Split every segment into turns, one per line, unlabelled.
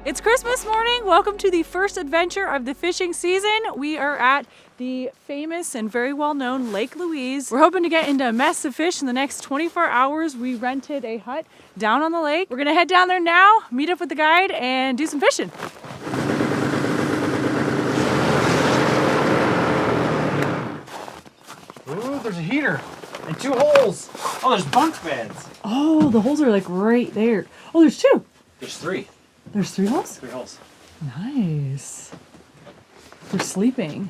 It's Christmas morning. Welcome to the first adventure of the fishing season. We are at the famous and very well-known Lake Louise. We're hoping to get into a mess of fish in the next 24 hours. We rented a hut down on the lake. We're gonna head down there now, meet up with the guide, and do some fishing.
Ooh, there's a heater and 2 holes. Oh, there's bunk beds.
Oh, the holes are like right there. Oh, there's 2.
There's 3.
There's 3 holes?
3 holes.
Nice. They're sleeping.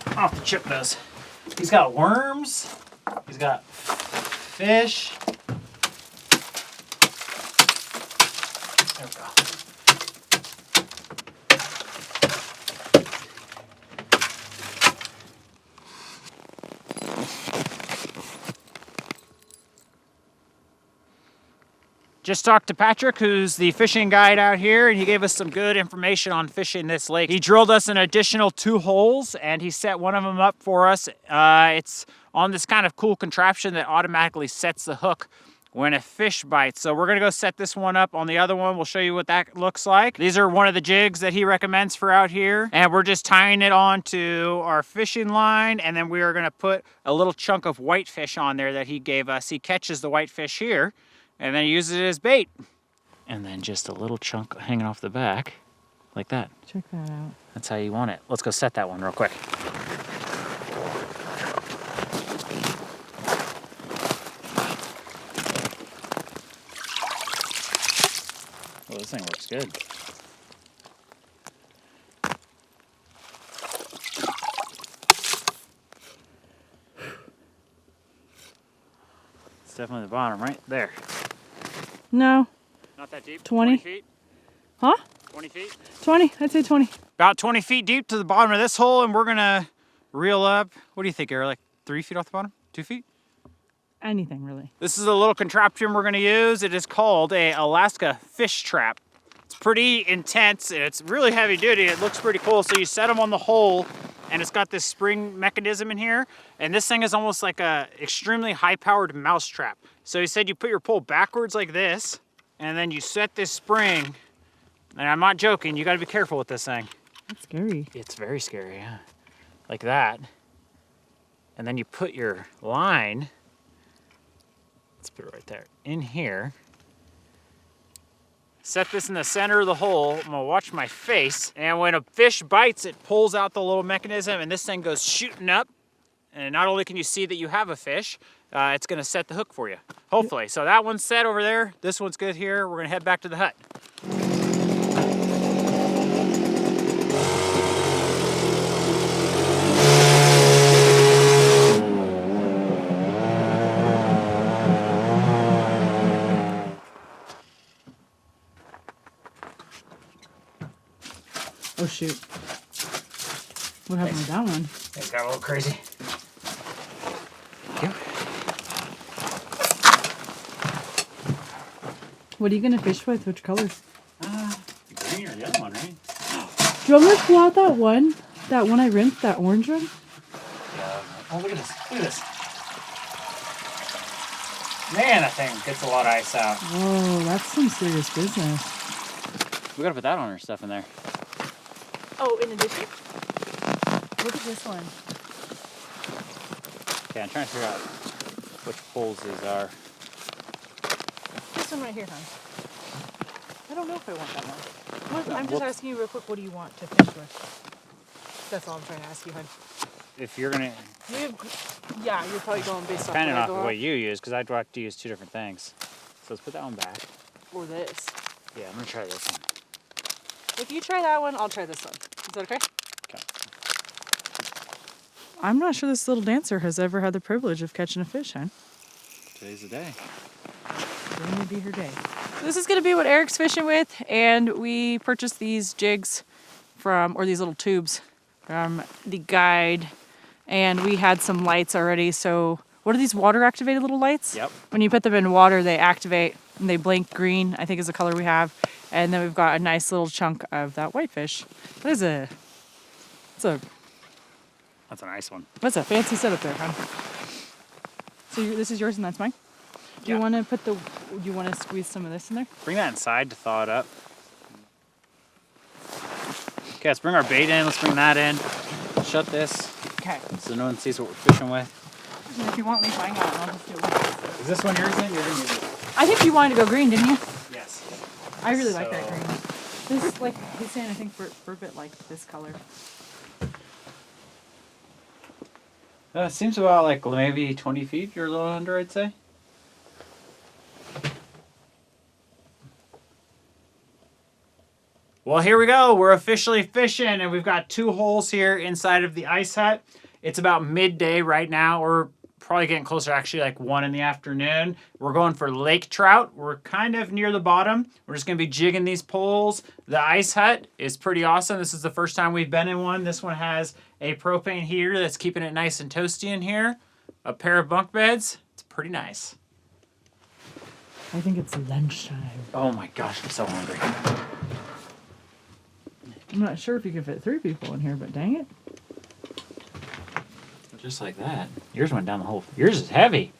I'll have to chip those. He's got worms. He's got fish. There we go. Just talked to Patrick, who's the fishing guide out here, and he gave us some good information on fishing this lake. He drilled us an additional 2 holes, and he set one of them up for us. It's on this kind of cool contraption that automatically sets the hook when a fish bites. So we're gonna go set this one up on the other one. We'll show you what that looks like. These are one of the jigs that he recommends for out here, and we're just tying it onto our fishing line, and then we are gonna put a little chunk of whitefish on there that he gave us. He catches the whitefish here, and then use it as bait. And then just a little chunk hanging off the back, like that.
Check that out.
That's how you want it. Let's go set that one real quick. Oh, this thing looks good. It's definitely the bottom right there.
No.
Not that deep?
20.
20 feet?
Huh?
20 feet?
20. I'd say 20.
About 20 feet deep to the bottom of this hole, and we're gonna reel up. What do you think, Arielle? Like 3 feet off the bottom? 2 feet?
Anything, really.
This is a little contraption we're gonna use. It is called a Alaska fish trap. It's pretty intense, and it's really heavy duty. It looks pretty cool. So you set them on the hole, and it's got this spring mechanism in here, and this thing is almost like a extremely high-powered mouse trap. So he said you put your pole backwards like this, and then you set this spring, and I'm not joking, you gotta be careful with this thing.
That's scary.
It's very scary, yeah. Like that. And then you put your line, let's put it right there, in here. Set this in the center of the hole. I'm gonna watch my face. And when a fish bites, it pulls out the little mechanism, and this thing goes shooting up. And not only can you see that you have a fish, it's gonna set the hook for you, hopefully. So that one's set over there. This one's good here. We're gonna head back to the hut.
Oh, shoot. What happened with that one?
It got a little crazy. Yep.
What are you going to fish with? Which colors?
Green or the other one, right?
Do you want me to pull out that one? That one I rinsed? That orange one?
Yeah. Oh, look at this. Look at this. Man, that thing gets a lot of ice out.
Whoa, that's some serious business.
We gotta put that on our stuff in there.
Oh, in addition? Look at this one.
Okay, I'm trying to figure out which poles these are.
This one right here, hon. I don't know if I want that one. I'm just asking you real quick, what do you want to fish with? That's all I'm trying to ask you, hon.
If you're gonna...
Yeah, you're probably going based off
Depending off of what you use, because I'd like to use 2 different things. So let's put that one back.
Or this.
Yeah, I'm gonna try this one.
If you try that one, I'll try this one. Is that okay?
Okay.
I'm not sure this little dancer has ever had the privilege of catching a fish, huh?
Today's the day.
Today may be her day. So this is going to be what Eric's fishing with, and we purchased these jigs from, or these little tubes from the guide, and we had some lights already. So what are these water activated little lights?
Yep.
When you put them in water, they activate and they blink green, I think is the color we have. And then we've got a nice little chunk of that whitefish. That's a
That's a nice one.
That's a fancy setup there, huh? So this is yours and that's mine? Do you want to put the? Do you want to squeeze some of this in there?
Bring that inside to thaw it up. Okay, let's bring our bait in. Let's bring that in. Shut this.
Okay.
So no one sees what we're fishing with.
And if you want, leave mine out, and I'll just do it with this.
Is this one yours then? You're gonna use it.
I think you wanted to go green, didn't you?
Yes.
I really like that green. This, like he's saying, I think Burbot liked this color.
It seems about like maybe 20 feet or a little under, I'd say. Well, here we go. We're officially fishing, and we've got 2 holes here inside of the ice hut. It's about midday right now. We're probably getting closer, actually, like 1 in the afternoon. We're going for lake trout. We're kind of near the bottom. We're just going to be jigging these poles. The ice hut is pretty awesome. This is the first time we've been in one. This one has a propane heater that's keeping it nice and toasty in here. A pair of bunk beds. It's pretty nice.
I think it's lunchtime.
Oh my gosh, I'm so hungry.
I'm not sure if you can fit 3 people in here, but dang it.
Just like that. Yours went down the hole. Yours is heavy.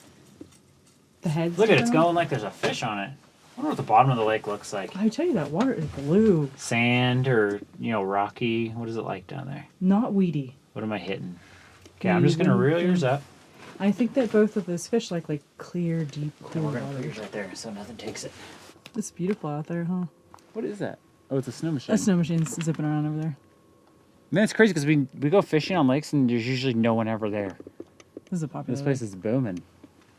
The head's
Look at it, it's
down?
going like there's a fish on it. I wonder what the bottom of the lake looks like.
I tell you, that water is blue.
Sand or, rocky. What is it like down there?
Not weedy.
What am I hitting? Okay, I'm just going to reel yours up.
I think that both of those fish like clear, deep, cool
We're going to put
water.
yours right there so nothing takes it.
It's beautiful out there, huh?
What is that? Oh, it's a snow machine.
That snow machine's zipping around over there.
Man, it's crazy because we go fishing on lakes and there's usually no one ever there.
This is a popular
This place is booming.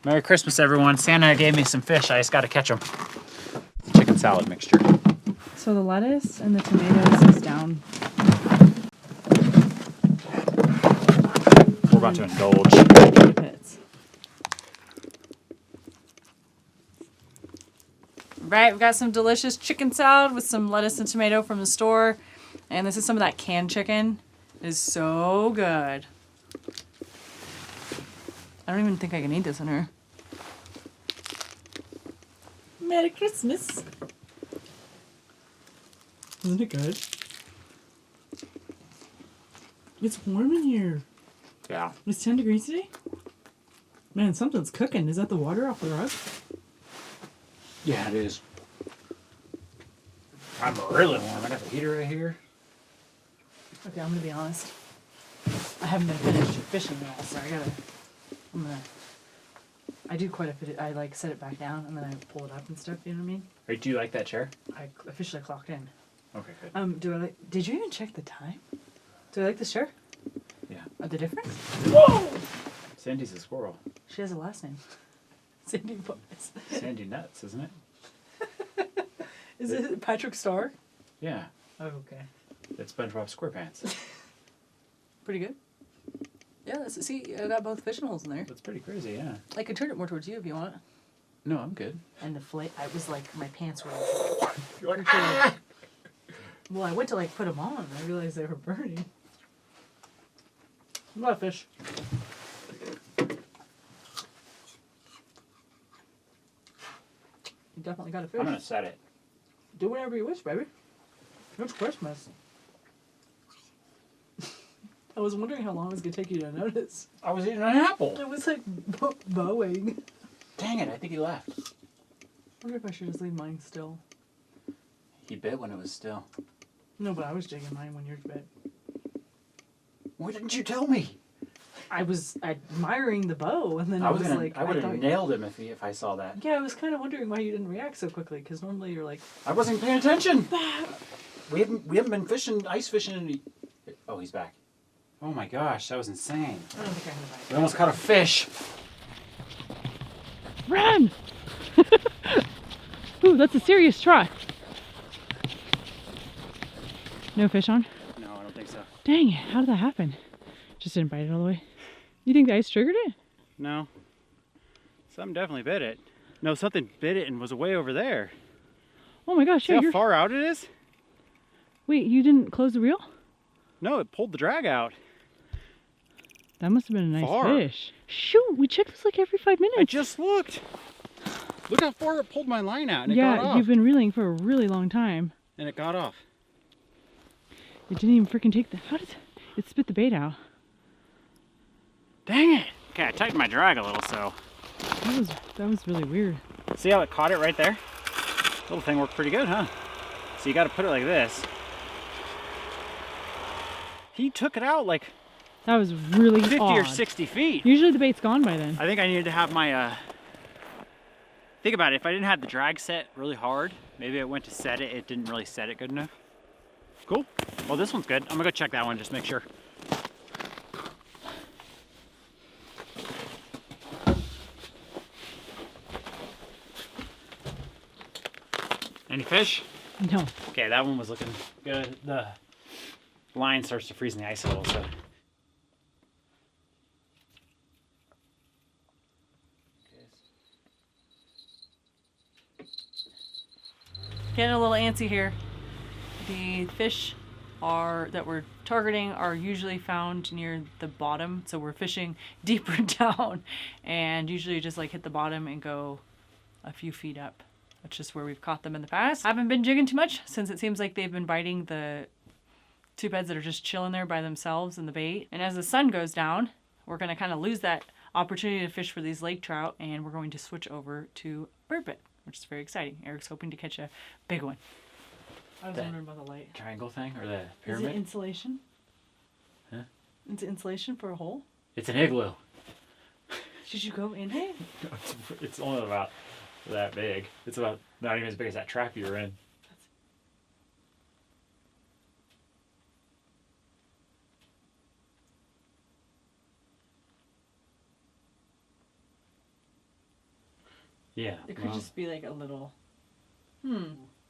Merry Christmas, everyone. Santa gave me some fish. I just got to catch them. Chicken salad mixture.
So the lettuce and the tomatoes is down.
We're about to indulge.
Pits. Right, we've got some delicious chicken salad with some lettuce and tomato from the store. And this is some of that canned chicken. It is so good. I don't even think I can eat this in here. Merry Christmas. Isn't it good? It's warm in here.
Yeah.
It's 10 degrees today? Man, something's cooking. Is that the water off the rug?
Yeah, it is. I'm really warm. I got the heater right here.
Okay, I'm gonna be honest. I haven't been finished fishing at all, so I do quite a bit. I set it back down and then I pull it up and stuff. You know what I mean?
Or do you like that chair?
I officially clocked in.
Okay, good.
Did you even check the time? Do I like this chair?
Yeah.
The difference?
Whoa! Sandy's a squirrel.
She has a last name. Sandy Boys.
Sandy Nuts, isn't it?
Is it Patrick Star?
Yeah.
Oh, okay.
It's SpongeBob SquarePants.
Pretty good. Yeah, see, I got both fishing holes in there.
That's pretty crazy, yeah.
I could turn it more towards you if you want.
No, I'm good.
And the I was like, my pants were like... Well, I went to put them on and I realized they were burning. A lot of fish. You definitely got a fish.
I'm gonna set it.
Do whatever you wish, baby. It's Christmas. I was wondering how long it was going to take you to notice.
I was eating an apple.
It was bowing.
Dang it, I think he left.
I wonder if I should just leave mine still.
He bit when it was still.
No, but I was jigging mine when yours bit.
Why didn't you tell me?
I was admiring the bow, and then I would
have nailed him if I saw that.
Yeah, I was kind of wondering why you didn't react so quickly, because normally you're like...
I wasn't paying attention. We haven't been ice fishing. Oh, he's back. Oh my gosh, that was insane.
I don't think I had a bite.
We almost caught a fish.
Run! Ooh, that's a serious try. No fish on?
No, I don't think so.
Dang it, how did that happen? Just didn't bite it all the way. You think the ice triggered it?
No. Something definitely bit it. No, something bit it and was way over there.
Oh my gosh,
See how far out it is?
Wait, you didn't close the reel?
No, it pulled the drag out.
That must have been a nice fish. Shoot, we check this every 5 minutes.
I just looked. Look how far it pulled my line out and it got off.
Yeah, you've been reeling for a really long time.
And it got off.
It didn't even freaking take the... How did it spit the bait out?
Dang it. Okay, I tightened my drag a little, so
That was really weird.
See how it caught it right there? Little thing worked pretty good, huh? So you got to put it like this. He took it out like
That was really
50
odd.
or 60 feet.
Usually the bait's gone by then.
I think I needed to have my, think about it, if I didn't have the drag set really hard, maybe I went to set it, it didn't really set it good enough. Cool. Well, this one's good. I'm gonna go check that one, just make sure. Any fish?
No.
Okay, that one was looking good. The line starts to freeze in the ice a little, so.
Getting a little antsy here. The fish that we're targeting are usually found near the bottom, so we're fishing deeper down and usually just like hit the bottom and go a few feet up. That's just where we've caught them in the past. I haven't been jigging too much since it seems like they've been biting the tube heads that are just chilling there by themselves in the bait. And as the sun goes down, we're gonna kind of lose that opportunity to fish for these lake trout, and we're going to switch over to Burbot, which is very exciting. Eric's hoping to catch a big one. I was wondering about the light.
Triangle thing or the
Is
pyramid?
it insulation?
Huh?
Is it insulation for a hole?
It's an igloo.
Should you go in it?
It's only about that big. It's about not even as big as that trap you were in. Yeah.
It could just be like a little.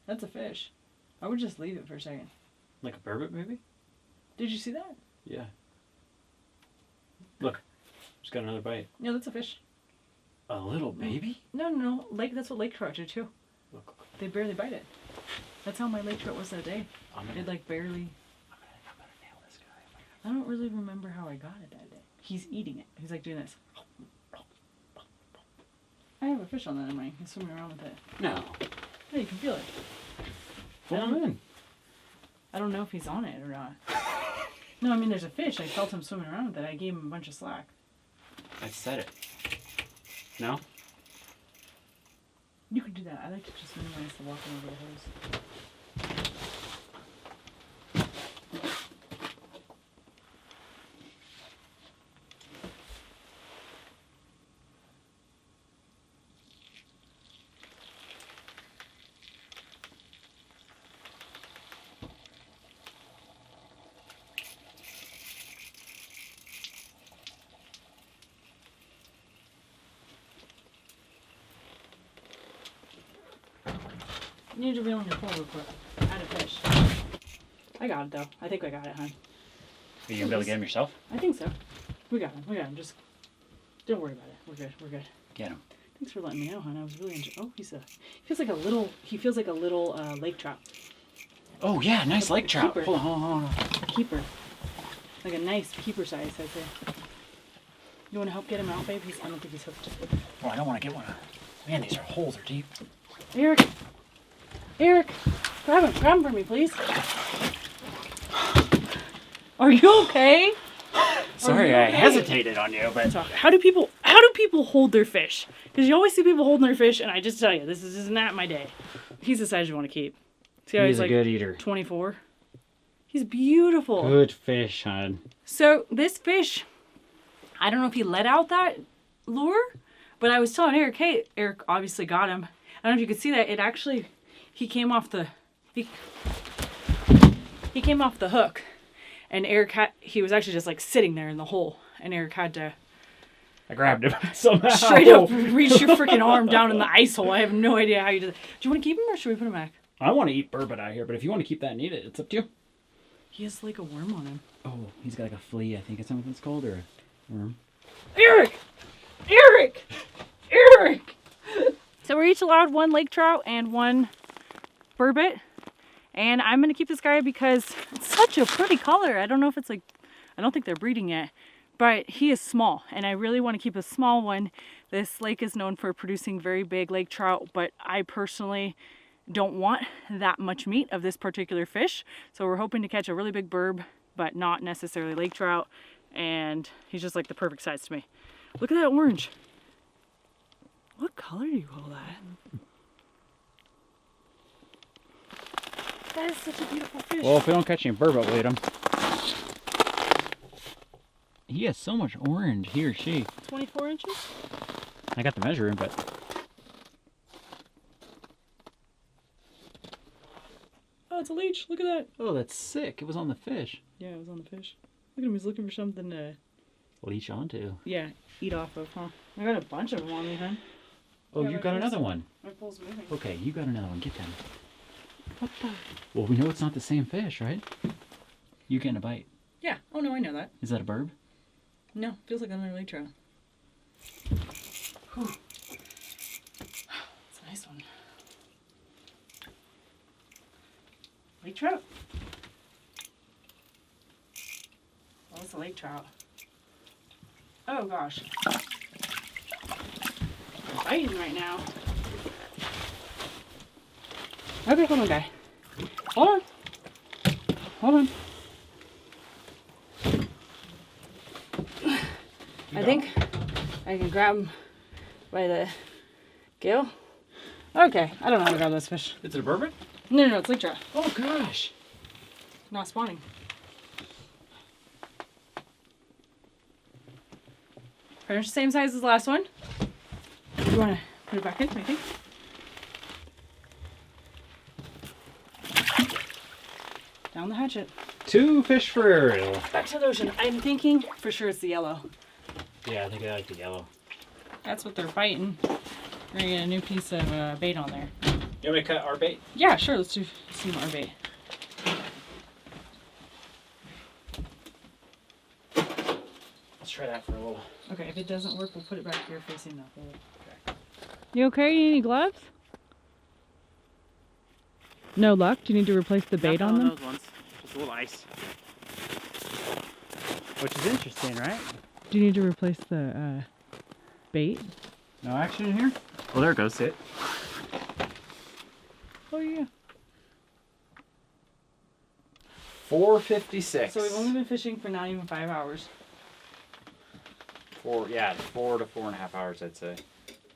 That's a fish. I would just leave it for a second.
Like a burbot, maybe?
Did you see that?
Yeah. Look, just got another bite.
No, that's a fish.
A little baby?
No. Lake. That's what lake trout do too.
Look.
They barely bite it. That's how my lake trout was that day. It like barely.
I'm gonna nail this guy.
I don't really remember how I got it that day. He's eating it. He's like doing this. I have a fish on that in mine. He's swimming around with it.
No.
Yeah, you can feel it.
Pull him in.
I don't know if he's on it or not. No, I mean there's a fish. I felt him swimming around with it. I gave him a bunch of slack.
I said it. No?
You can do that. I like to just minimize the walking over the hose. You need to reel in your pole real quick. I had a fish. I got it though. I think I got it, hon.
Are you gonna be able to get him yourself?
I think so. We got him. Just don't worry about it. We're good.
Get him.
Thanks for letting me know, hon. I was really enjoying. Oh, he feels like a little lake trout.
Oh yeah, nice lake trout.
Keeper.
Hold on.
Keeper. Like a nice keeper size, I'd say. You want to help get him out, babe? I don't think he's hooked.
Oh, I don't want to get one. Man, these holes are deep.
Eric, grab him for me, please. Are you okay?
Sorry, I hesitated on you, but
How do people hold their fish? Because you always see people holding their fish, and I just tell you, this is not my day. He's the size you want to keep. See how
he's a
like
good eater.
24. He's beautiful.
Good fish, hon.
So this fish, I don't know if he let out that lure, but I was telling Eric, hey, Eric obviously got him. I don't know if you could see that. It actually, he came off the hook, and he was actually just like sitting there in the hole, and Eric had to
I grabbed him somehow.
straight up reach your freaking arm down in the ice hole. I have no idea how you did it. Do you want to keep him or should we put him back?
I want to eat burbot out here, but if you want to keep that and eat it, it's up to you.
He has like a worm on him.
Oh, he's got like a flea, I think it's something it's called, or a worm.
Eric! So we're each allowed one lake trout and one burbot. And I'm going to keep this guy because it's such a pretty color. I don't know if it's like, I don't think they're breeding yet, but he is small and I really want to keep a small one. This lake is known for producing very big lake trout, but I personally don't want that much meat of this particular fish. So we're hoping to catch a really big burb, but not necessarily lake trout. And he's just like the perfect size to me. Look at that orange. What color do you call that? That is such a beautiful fish.
Well, if we don't catch any burbot, we'll eat them. He has so much orange, he or she.
24 inches?
I got the measuring, but...
Oh, it's a leech. Look at that.
Oh, that's sick. It was on the fish.
Yeah, it was on the fish. Look at him. He's looking for something to...
Leech onto.
Yeah, eat off of, huh? I got a bunch of them on me, huh?
Oh,
Yeah,
you
my
got
pole's-
another one.
My pole's moving.
Okay, you got another one. Get them.
What the?
Well, we know it's not the same fish, right? You getting a bite.
Yeah. Oh, no, I know that.
Is that a burb?
No, feels like another lake trout. Whew. It's a nice one. Lake trout? Oh, it's a lake trout. Oh, gosh. I'm biting right now. Okay, hold on, guy. Hold on. Hold on. I think I can grab him by the gill. Okay, I don't know how to grab this fish.
Is it a burbot?
No, it's lake trout.
Oh gosh.
Not spawning. Pretty much the same size as the last one. You want to put it back in, I think? Down the hatchet.
2 fish for Arielle.
Back to the ocean. I'm thinking for sure it's the yellow.
Yeah, I think I like the yellow.
That's what they're biting. We're gonna get a new piece of bait on there.
You want me to cut our bait?
Yeah, sure. Let's do some more bait.
Let's try that for a little.
Okay, if it doesn't work, we'll put it back here facing the hole. Okay. You okay? You need any gloves? No luck? Do you need to replace the bait on them?
Those ones. Just a little ice. Which is interesting, right?
Do you need to replace the bait?
No action in here? Well, there it goes. Sit.
Oh, yeah.
4:56.
So we've only been fishing for not even 5 hours.
4 to 4.5 hours, I'd say.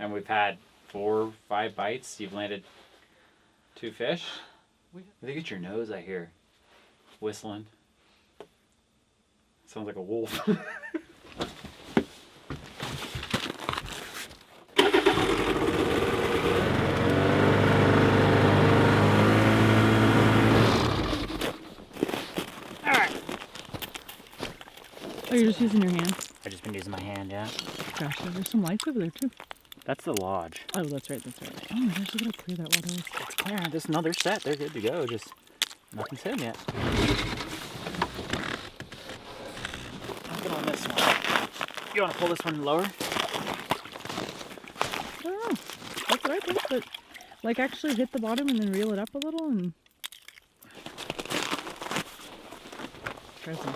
And we've had 4 or 5 bites. You've landed 2 fish. I think it's your nose I hear whistling. Sounds like a wolf.
Oh, you're just using your hand?
I've just been using my hand, yeah.
Gosh, there's some lights over there too.
That's the lodge.
Oh, that's right, that's right. Oh my gosh, look how clear that water is.
It's clear. There's another set. They're good to go. Just nothing's hit 'em yet. I'll get on this one. You want to pull this one lower?
I don't know. That's what I think, but like actually hit the bottom and then reel it up a little and try some.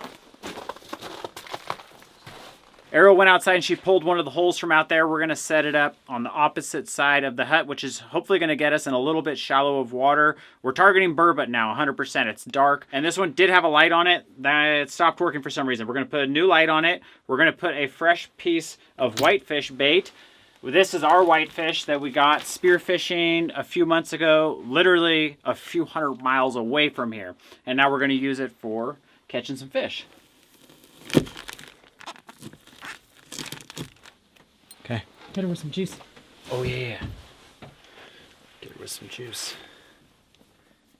Arielle went outside and she pulled one of the holes from out there. We're going to set it up on the opposite side of the hut, which is hopefully going to get us in a little bit shallow of water. We're targeting burbot now, 100%. It's dark. And this one did have a light on it. That stopped working for some reason. We're going to put a new light on it. We're going to put a fresh piece of whitefish bait. This is our whitefish that we got spearfishing a few months ago, literally a few 100 miles away from here. And now we're going to use it for catching some fish. Okay.
Hit her with some juice.
Oh yeah. Get it with some juice.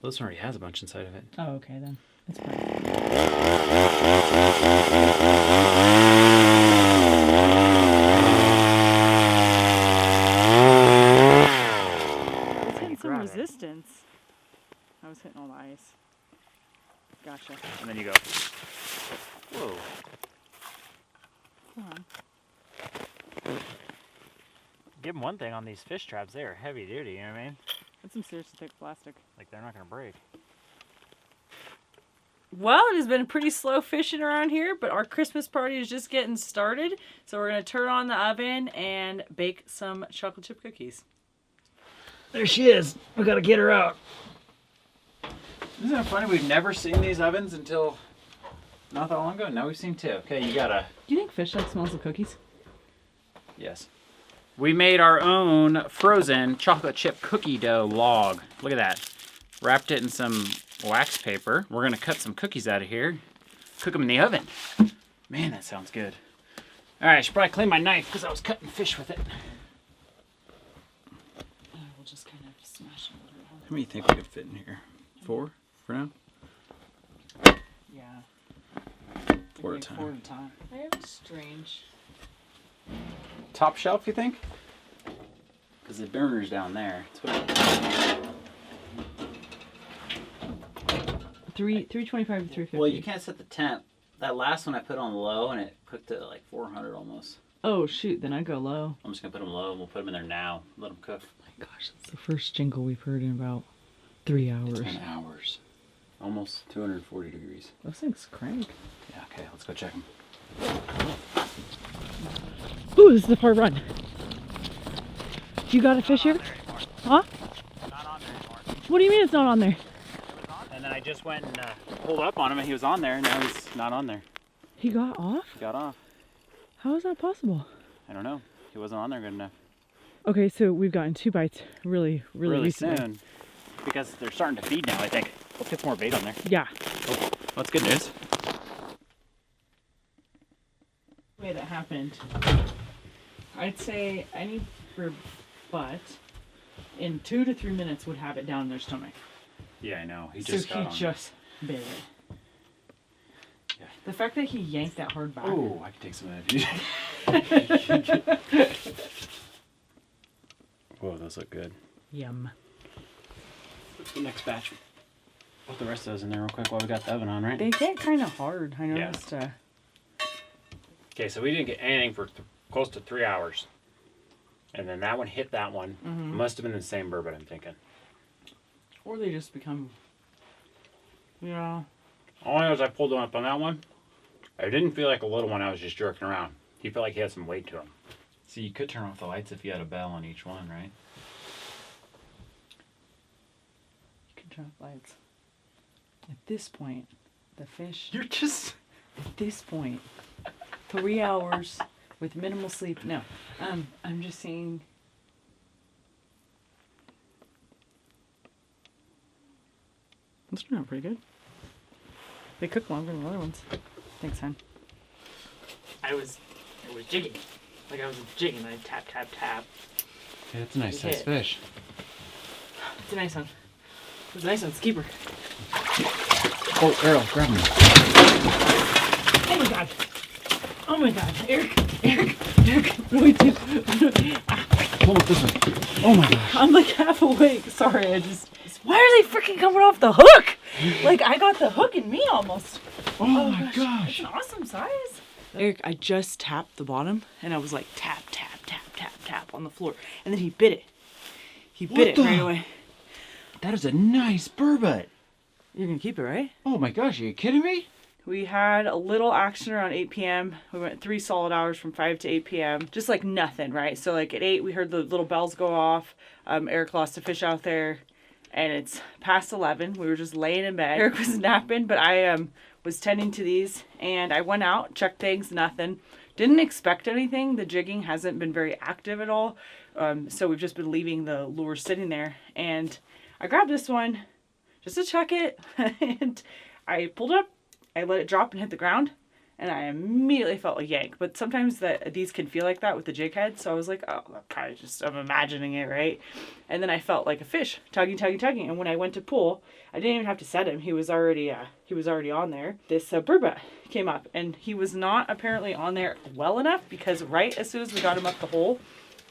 Well, this one already has a bunch inside of it.
Oh, okay then. That's fine. It's hitting some resistance. I was hitting all the ice. Gotcha.
And then you go. Whoa.
Come on.
Give them one thing on these fish traps. They are heavy duty, you know what I mean?
That's some seriously thick plastic.
Like they're not going to break.
Well, it has been pretty slow fishing around here, but our Christmas party is just getting started. So we're going to turn on the oven and bake some chocolate chip cookies.
There she is. We got to get her out. Isn't it funny? We've never seen these ovens until not that long ago. Now we've seen 2. Okay, you got to...
Do you think fish like smells of cookies?
Yes. We made our own frozen chocolate chip cookie dough log. Look at that. Wrapped it in some wax paper. We're gonna cut some cookies out of here. Cook them in the oven. Man, that sounds good. All right, I should probably clean my knife because I was cutting fish with it.
We'll just kind of smash it.
How many do you think we could fit in here? 4 for now?
Yeah.
4 at a time.
4 at a time. I have a strange.
Top shelf, you think? Because the burner's down there.
325 to 350.
Well, you can't set the temp. That last one I put on low and it cooked at like 400 almost.
Oh shoot, then I go low.
I'm just gonna put them low and we'll put them in there now. Let them cook.
Oh my gosh, that's the first jingle we've heard in about 3 hours.
It's been hours. Almost 240 degrees.
Those things crank.
Yeah, okay, let's go check them.
Ooh, this is the far run. You got a fish here? Huh?
Not on there anymore.
What do you mean it's not on there?
It was on. And then I just went and pulled up on him and he was on there and now he's not on there.
He got off?
He got off.
How is that possible?
I don't know. He wasn't on there good enough.
Okay, so we've gotten 2 bites really recently.
Soon. Because they're starting to feed now, I think. We'll put more bait on there.
Yeah.
Oh, that's good news.
The way that happened, I'd say any butt in 2 to 3 minutes would have it down in their stomach.
Yeah, I know. He
So
just
he
got on.
just bit it.
Yeah.
The fact that he yanked that hard back.
Oh, I can take some of that. Whoa, those look good.
Yum.
What's the next batch? Put the rest of those in there real quick while we got the oven on, right?
They get kind of hard. I noticed.
Okay, so we didn't get anything for close to 3 hours. And then that one hit that one.
Mm-hmm.
Must have been the same burbot, I'm thinking.
Or they just become. Yeah.
All I know is I pulled him up on that one. I didn't feel like a little one I was just jerking around. He felt like he had some weight to him. See, you could turn off the lights if you had a bell on each one, right?
You can turn off lights. At this point, the fish.
You're just...
At this point, 3 hours with minimal sleep. No, I'm just saying. That's turning out pretty good. They cook longer than the other ones. Thanks, hon.
I was jigging. Like I was jigging. I tap, tap, tap. Yeah, that's a nice size fish.
It's a nice one. It's a nice one. It's a keeper.
Oh, Arielle, grab me.
Oh my god. Oh my god. Eric. What do we do?
Pull it this way. Oh my gosh.
I'm like half awake. Sorry, I just... Why are they freaking coming off the hook? Like, I got the hook in me almost.
Oh my gosh.
It's an awesome size. Eric, I just tapped the bottom, and I was like, tap, tap, tap, tap, tap on the floor. And then he bit it. He bit it right away.
That is a nice burbot.
You're going to keep it, right?
Oh my gosh, are you kidding me?
We had a little action around 8 p.m. We went 3 solid hours from 5 to 8 p.m. Just like nothing, right? So like at 8, we heard the little bells go off. Eric lost a fish out there. And it's past 11. We were just laying in bed. Eric was napping, but I was tending to these. And I went out, checked things, nothing. Didn't expect anything. The jigging hasn't been very active at all. So we've just been leaving the lure sitting there. And I grabbed this one just to check it. And I pulled up. I let it drop and hit the ground. And I immediately felt a yank. But sometimes these can feel like that with the jig head. So I was like, oh, probably just, I'm imagining it, right? And then I felt like a fish tugging. And when I went to pull, I didn't even have to set him. He was already on there. This burbot came up. And he was not apparently on there well enough. Because right as soon as we got him up the hole,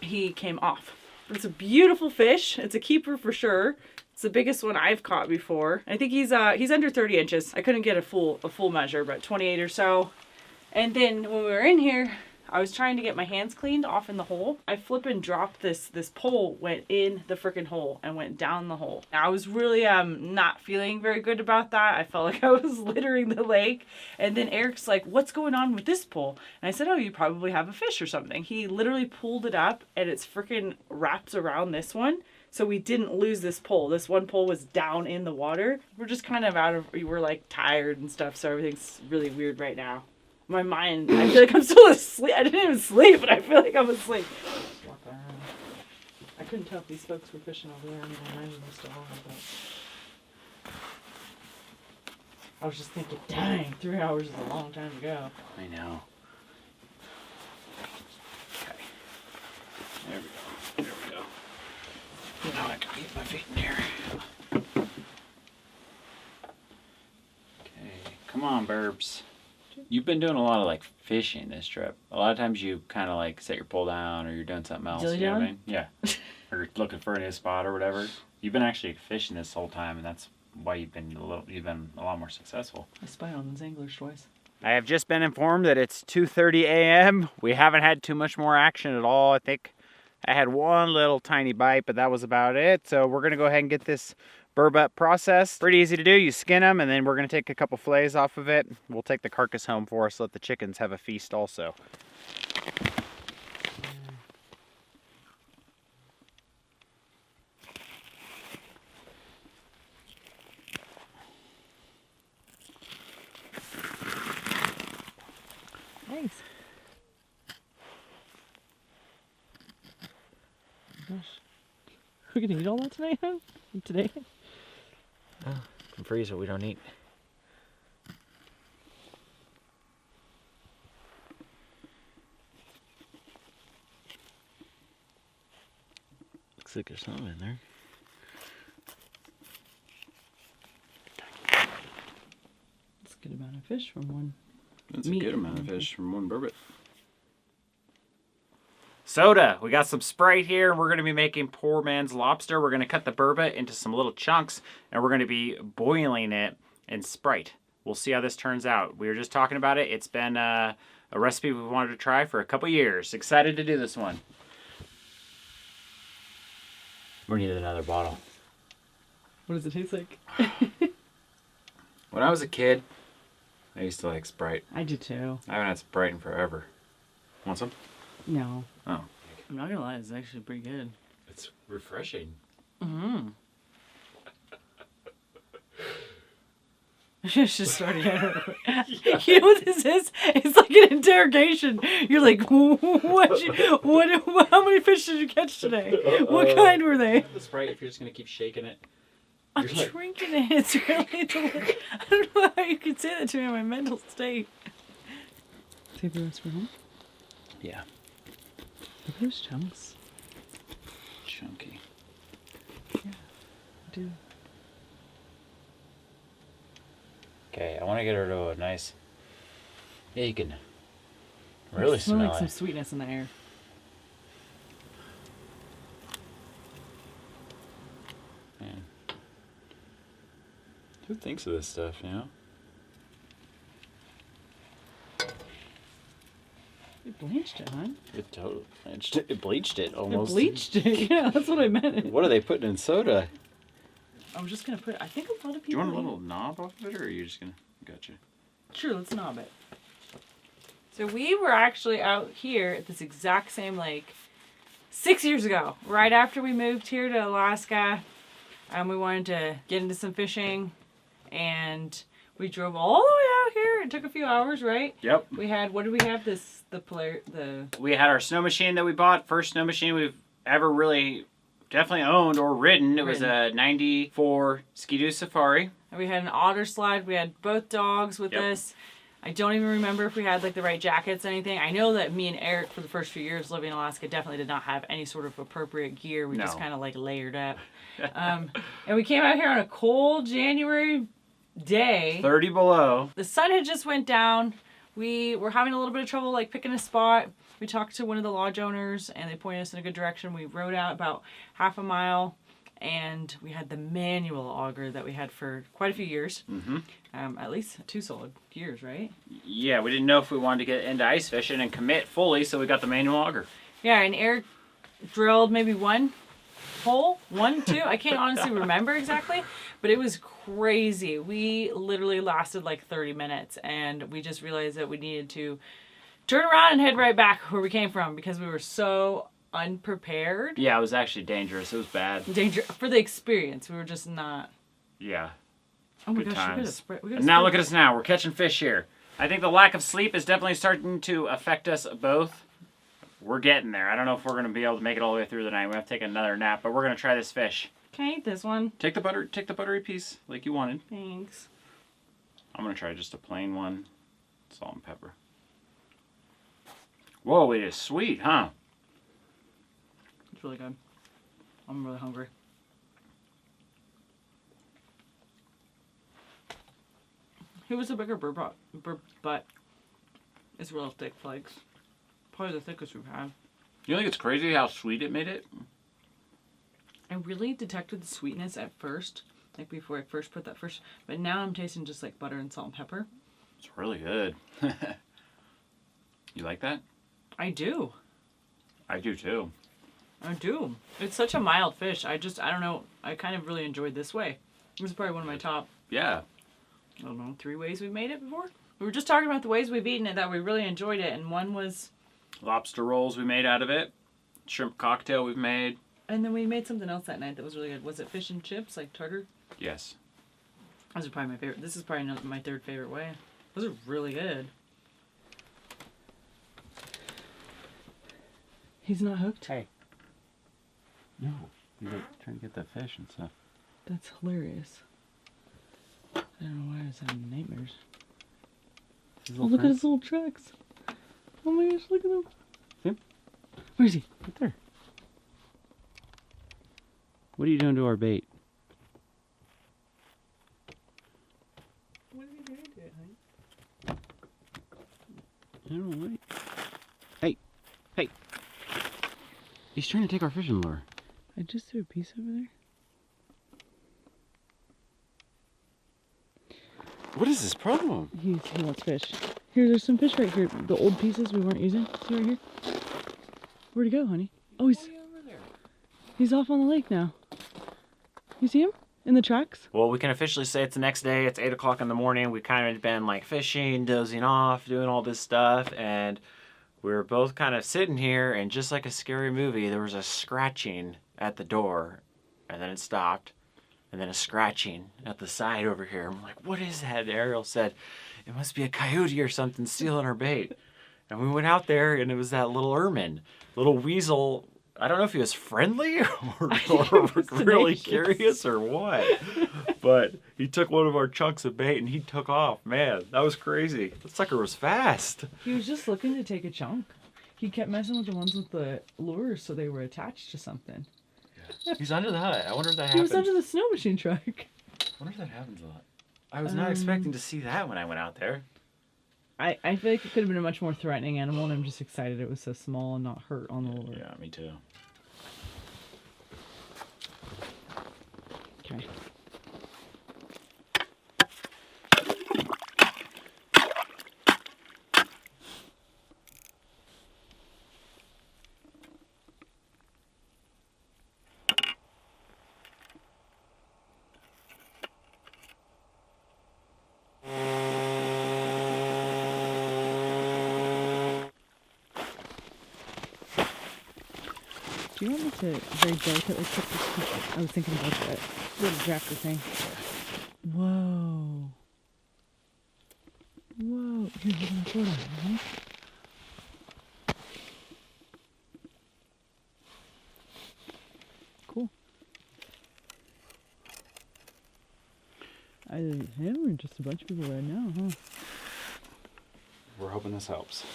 he came off. It's a beautiful fish. It's a keeper for sure. It's the biggest one I've caught before. I think he's under 30 inches. I couldn't get a full measure, but 28 or so. And then when we were in here, I was trying to get my hands cleaned off in the hole. I flippin' dropped this pole, went in the freaking hole and went down the hole. I was really not feeling very good about that. I felt like I was littering the lake. And then Eric's like, what's going on with this pole? And I said, oh, you probably have a fish or something. He literally pulled it up and it's freaking wraps around this one. So we didn't lose this pole. This one pole was down in the water. We're just kind of we're like tired and stuff. So everything's really weird right now. My mind, I feel like I'm still asleep. I didn't even sleep, but I feel like I'm asleep. couldn't tell if these folks were fishing over there. I mean, I imagine they still are, but I was just thinking, dang, 3 hours is a long time to go.
I know. Okay. There we go. There we go. Now I can get my feet in here. Okay. Come on, Burbs. You've been doing a lot of like fishing this trip. A lot of times you kind of like set your pole down or you're doing something else.
Dilly
You know what I
down?
mean? Yeah. Or you're looking for a new spot or whatever. You've been actually fishing this whole time, and that's why you've been a lot more successful.
I spy on these anglers twice.
I have just been informed that it's 2:30 a.m. We haven't had too much more action at all. I think I had one little tiny bite, but that was about it. So we're gonna go ahead and get this burbot processed. Pretty easy to do. You skin them, and then we're gonna take a couple fillets off of it. We'll take the carcass home for us. Let the chickens have a feast also.
Thanks. Gosh. We're gonna eat all that tonight, huh? Today?
Oh, can freeze what we don't eat. Looks like there's something in there.
That's a good amount of fish from one.
That's
meat.
a good amount of fish from one burbot. Soda. We got some Sprite here. We're going to be making poor man's lobster. We're going to cut the burbot into some little chunks, and we're going to be boiling it in Sprite. We'll see how this turns out. We were just talking about it. It's been a recipe we wanted to try for a couple years. Excited to do this one. We need another bottle.
What does it taste like?
When I was a kid, I used to like Sprite.
I do too.
I haven't had Sprite in forever. Want some?
No.
Oh.
I'm not gonna lie, it's actually pretty good.
It's refreshing.
Mm-hmm. Just started. You know what this is? It's like an interrogation. You're like, what? How many fish did you catch today? What kind were they?
The Sprite, if you're just gonna keep shaking it.
I'm drinking it. It's really delicious. I don't know how you could say that to me in my mental state. Save the rest for home?
Yeah.
Look at those chunks.
Chunky.
Yeah, I do.
Okay, I want to get her to a nice. Yeah, you can really smell
like
it.
some sweetness in the air.
Man. Who thinks of this stuff, you know?
It blanched it, huh?
It totally bleached it. It bleached it almost.
It bleached it. Yeah, that's what I meant.
What are they putting in soda?
I'm just gonna put. I think a lot of people.
Do you want a little knob off of it, or are you just gonna? Gotcha.
Sure, let's knob it. So we were actually out here at this exact same lake 6 years ago, right after we moved here to Alaska. We wanted to get into some fishing, and we drove all the way out here. It took a few hours, right?
Yep.
We had, what did we have?
We had our snow machine that we bought. First snow machine we've ever really definitely owned or ridden. It was a 94 Ski-Doo Safari.
And we had an otter slide. We had both dogs with us. I don't even remember if we had like the right jackets or anything. I know that me and Eric, for the first few years living in Alaska, definitely did not have any sort of appropriate gear. We just kind of like layered up. And we came out here on a cold January day.
30 below.
The sun had just went down. We were having a little bit of trouble like picking a spot. We talked to one of the lodge owners and they pointed us in a good direction. We rode out about half a mile and we had the manual auger that we had for quite a few years.
Mm-hmm.
At least 2 solid years, right?
Yeah, we didn't know if we wanted to get into ice fishing and commit fully, so we got the manual auger.
Yeah, and Eric drilled maybe one hole, 1, 2. I can't honestly remember exactly, but it was crazy. We literally lasted like 30 minutes and we just realized that we needed to turn around and head right back where we came from because we were so unprepared.
Yeah, it was actually dangerous. It was bad.
Danger for the experience. We were just not.
Yeah.
Oh my
Good
gosh,
times.
we got a
And now look at us now. We're catching fish here. I think the lack of sleep is definitely starting to affect us both. we're getting there. I don't know if we're going to be able to make it all the way through the night. We have to take another nap, but we're going to try this fish.
Can I eat this one?
Take the buttery piece like you wanted.
Thanks.
I'm going to try just a plain one. Salt and pepper. Whoa, it is sweet, huh?
It's really good. I'm really hungry. It was a bigger burbot, but it's real thick flakes. Probably the thickest we've had.
You think it's crazy how sweet it made it?
I really detected the sweetness at first, like before I first put that first, but now I'm tasting just like butter and salt and pepper.
It's really good. You like that?
I do.
I do too.
I do. It's such a mild fish. I don't know. I kind of really enjoyed this way. It was probably one of my top,
Yeah.
I don't know, 3 ways we've made it before. We were just talking about the ways we've eaten it that we really enjoyed it, and one was...
Lobster rolls we made out of it. Shrimp cocktail we've made.
And then we made something else that night that was really good. Was it fish and chips, like tartar?
Yes.
Those are probably my favorite. This is probably my 3rd favorite way. Those are really good. He's not hooked?
Hey. No. You're trying to get that fish and stuff.
That's hilarious. I don't know why I was having nightmares. Oh, look at his little tracks. Oh my gosh, look at him.
See him?
Where is he?
Right there. What are you doing to our bait?
What are you doing to it, honey?
I don't know. Wait. Hey. Hey. He's trying to take our fishing lure.
I just threw a piece over there.
What is this problem?
He wants fish. Here, there's some fish right here. The old pieces we weren't using. See right here? Where'd he go, honey? Oh, he's off on the lake now. You see him? In the tracks?
Well, we can officially say it's the next day. It's 8 o'clock in the morning. We've kind of been like fishing, dozing off, doing all this stuff, and we were both kind of sitting here, and just like a scary movie, there was a scratching at the door, and then it stopped, and then a scratching at the side over here. I'm like, what is that? And Arielle said, it must be a coyote or something stealing our bait. And we went out there, and it was that little ermine, little weasel. I don't know if he was friendly or really curious or what, but he took one of our chunks of bait and he took off. Man, that was crazy. That sucker was fast.
He was just looking to take a chunk. He kept messing with the ones with the lures so they were attached to something.
Yeah. He's under the hut. I wonder if that
He
happens.
was under the snow machine truck.
I wonder if that happens a lot. I was not expecting to see that when I went out there.
I feel like it could have been a much more threatening animal, and I'm just excited it was so small and not hurt on the lure.
Yeah, me too.
Okay. Do you want me to very delicately put this? I was thinking about that little drafter thing. Whoa. Whoa. Here, we're gonna throw it on, huh? Cool. Yeah, we're just a bunch of people right now, huh?
We're hoping this helps.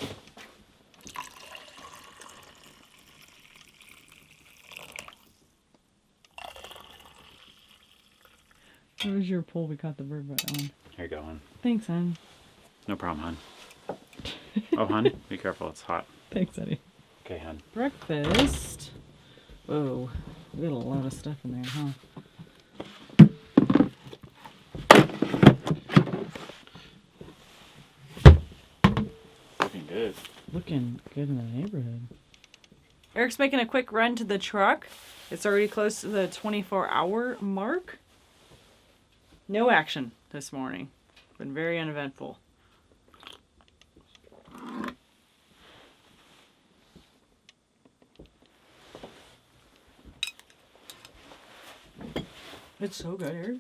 Where was your pole we caught the burbot on?
Here you go, hon.
Thanks, hon.
No problem, hon. Oh, hon, be careful. It's hot.
Thanks, honey.
Okay, hon.
Breakfast. Whoa, we got a lot of stuff in there, huh?
Looking good.
Looking good in the neighborhood. Eric's making a quick run to the truck. It's already close to the 24-hour mark. No action this morning. Been very uneventful. It's so good, Eric.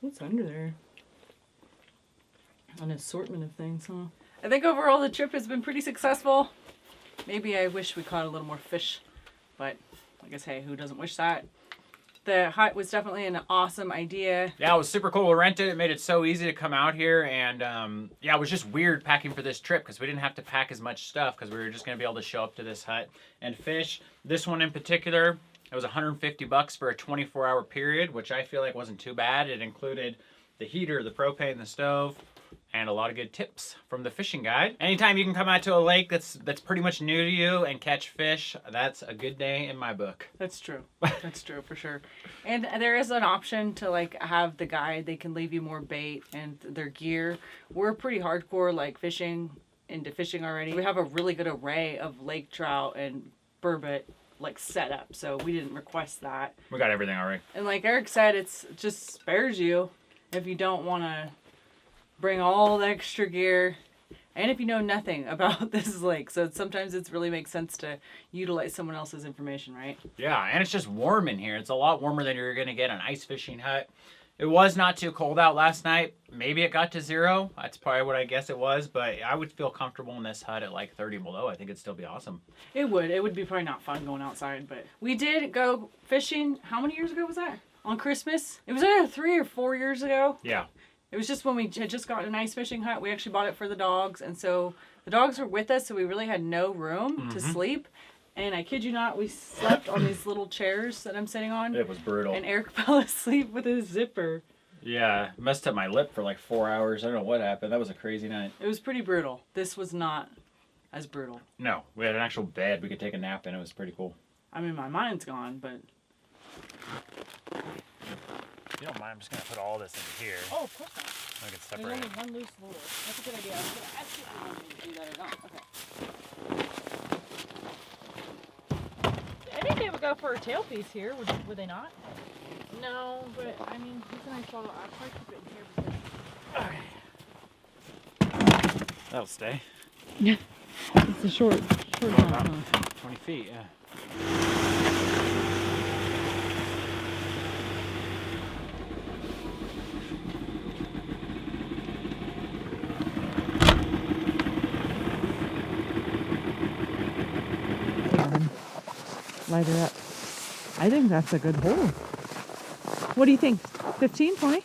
What's under there? An assortment of things, huh? I think overall the trip has been pretty successful. Maybe I wish we caught a little more fish, but I guess, hey, who doesn't wish that? The hut was definitely an awesome idea.
Yeah, it was super cool. We rented it. It made it so easy to come out here. And yeah, it was just weird packing for this trip because we didn't have to pack as much stuff because we were just going to be able to show up to this hut and fish. This one in particular, it was $150 for a 24-hour period, which I feel like wasn't too bad. It included the heater, the propane, the stove, and a lot of good tips from the fishing guide. Anytime you can come out to a lake that's pretty much new to you and catch fish, that's a good day in my book.
That's true. That's true for sure. And there is an option to like have the guide. They can leave you more bait and their gear. We're pretty hardcore like into fishing already. We have a really good array of lake trout and burbot like set up, so we didn't request that.
We got everything already.
And like Eric said, it's just spares you if you don't want to bring all the extra gear, and if you know nothing about this lake. So sometimes it really makes sense to utilize someone else's information, right?
Yeah, and it's just warm in here. It's a lot warmer than you're going to get an ice fishing hut. It was not too cold out last night. Maybe it got to 0. That's probably what I guess it was, but I would feel comfortable in this hut at like 30 below. I think it'd still be awesome.
It would. It would be probably not fun going outside, but we did go fishing. How many years ago was that? On Christmas? It was either 3 or 4 years ago.
Yeah.
It was just when we had just gotten an ice fishing hut. We actually bought it for the dogs. And so the dogs were with us, so we really had no room to sleep. And I kid you not, we slept on these little chairs that I'm sitting on.
It was brutal.
And Eric fell asleep with his zipper.
Yeah, messed up my lip for like 4 hours. I don't know what happened. That was a crazy night.
It was pretty brutal. This was not as brutal.
No, we had an actual bed we could take a nap in. It was pretty cool.
I mean, my mind's gone, but...
If you don't mind, I'm just going to put all this in here.
Oh, of course not.
I can
There's
separate
only
it.
one loose lure. That's a good idea. I was going to ask you if you wanted to do that or not. Okay. I think they would go for a tail piece here, would they not? No, but I mean, he's a nice bottle. I'll probably keep it in here because...
That'll stay.
Yeah. It's a short
About 20 feet, yeah.
Light her up. I think that's a good hole. What do you think? 15, 20?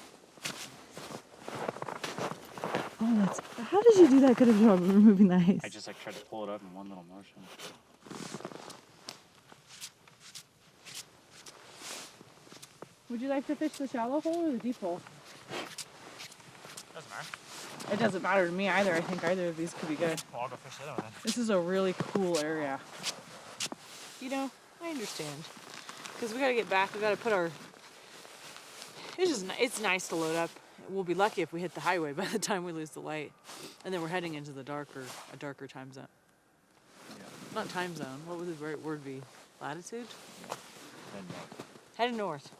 Oh, that's... How did you do that good of a job of removing the ice?
I just like tried to pull it up in one little motion.
Would you like to fish the shallow hole or the deep hole?
Doesn't matter.
It doesn't matter to me either. I think either of these could be good.
Well, I'll go fish the other one then.
This is a really cool area. You know, I understand. Because we got to get back. We got to put our... It's nice to load up. We'll be lucky if we hit the highway by the time we lose the light. And then we're heading into the a darker time zone.
Yeah.
Not time zone. What would the right word be? Latitude?
Head north.
Heading north.